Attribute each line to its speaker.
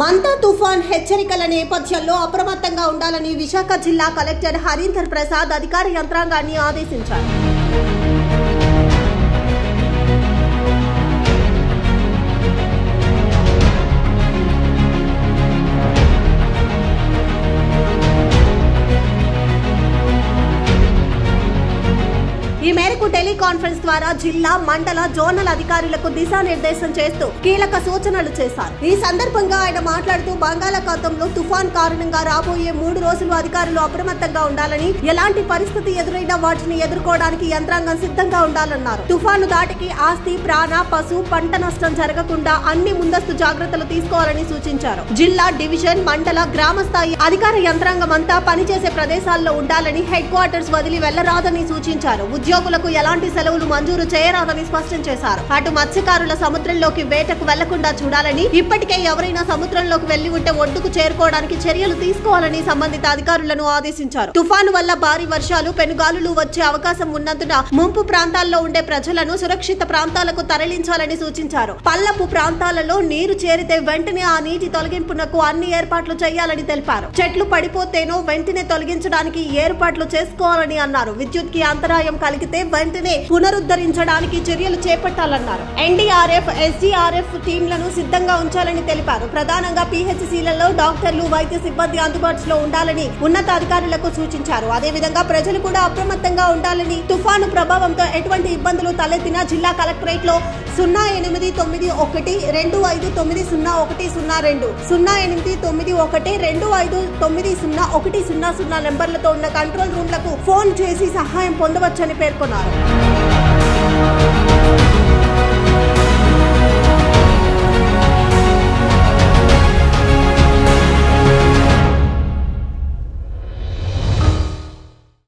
Speaker 1: మంతా తుఫాన్ హెచ్చరికల నేపథ్యంలో అప్రమత్తంగా ఉండాలని విశాఖ జిల్లా కలెక్టర్ హరీందర్ ప్రసాద్ అధికార యంత్రాంగాన్ని ఆదేశించారు. ఈ మేరకు టెలికాన్ఫరెన్స్ ద్వారా జిల్లా మండల జోనల్ అధికారులకు దిశానిర్దేశం చేస్తూ కీలక సూచనలు చేశారు. ఈ సందర్భంగా ఆయన మాట్లాడుతూ బంగాళాఖాతంలో తుఫాన్ కారణంగా రాబోయే 3 రోజులు అధికారులు అప్రమత్తంగా ఉండాలని, ఎలాంటి పరిస్థితి ఎదురైనా వాటిని ఎదుర్కోవడానికి యంత్రాంగం సిద్ధంగా ఉండాలన్నారు. తుఫాను దాటికి ఆస్తి, ప్రాణ, పశు, పంట నష్టం జరగకుండా అన్ని ముందస్తు జాగ్రత్తలు తీసుకోవాలని సూచించారు. జిల్లా, డివిజన్, మండల, గ్రామ స్థాయి అధికార యంత్రాంగం అంతా పనిచేసే ప్రదేశాల్లో ఉండాలని, హెడ్ క్వార్టర్స్ వదిలి వెళ్లరాదని సూచించారు. ఉద్యోగులకు ఎలాంటి సెలవులు మంజూరు చేయరాదని స్పష్టం చేశారు. అటు మత్స్యకారుల సముద్రంలోకి వేటకు వెళ్లకుండా చూడాలని, ఇప్పటికే ఎవరైనా సముద్రంలోకి వెళ్లి ఉంటే ఒడ్డుకు చేరుకోవడానికి చర్యలు తీసుకోవాలని సంబంధిత అధికారులను ఆదేశించారు. తుఫాను వల్ల భారీ వర్షాలు, పెనుగాలులు వచ్చే అవకాశం ఉన్నందున ముంపు ప్రాంతాల్లో ఉండే ప్రజలను సురక్షిత ప్రాంతాలకు తరలించాలని సూచించారు. పల్లపు ప్రాంతాలలో నీరు చేరితే వెంటనే ఆ నీటి తొలగింపునకు అన్ని ఏర్పాట్లు చేయాలని తెలిపారు. చెట్లు పడిపోతేనో వెంటనే తొలగించడానికి ఏర్పాట్లు చేసుకోవాలని అన్నారు. విద్యుత్ కి అంతరాయం కలిగితే వెంటనే పునరుద్ధరించడానికి చర్యలు చేపట్టాలన్నారు. ఎన్డీఆర్ఎఫ్, ఎస్డీఆర్ఎఫ్ టీంలను సిద్ధంగా ఉంచాలని తెలిపారు. ప్రధానంగా పీహెచ్సీలలో డాక్టర్లు, వైద్య సిబ్బంది అందుబాటులో ఉండాలని ఉన్నతాధికారులకు సూచించారు. అదేవిధంగా ప్రజలు కూడా అప్రమత్తంగా ఉండాలని, తుఫాను ప్రభావంతో ఎటువంటి ఇబ్బందులు తలెత్తినా జిల్లా కలెక్టరేట్ లో 089125901002 089125901000 నెంబర్లతో ఉన్న కంట్రోల్ రూమ్లకు ఫోన్ చేసి సహాయం పొందవచ్చని పేర్కొన్నారు.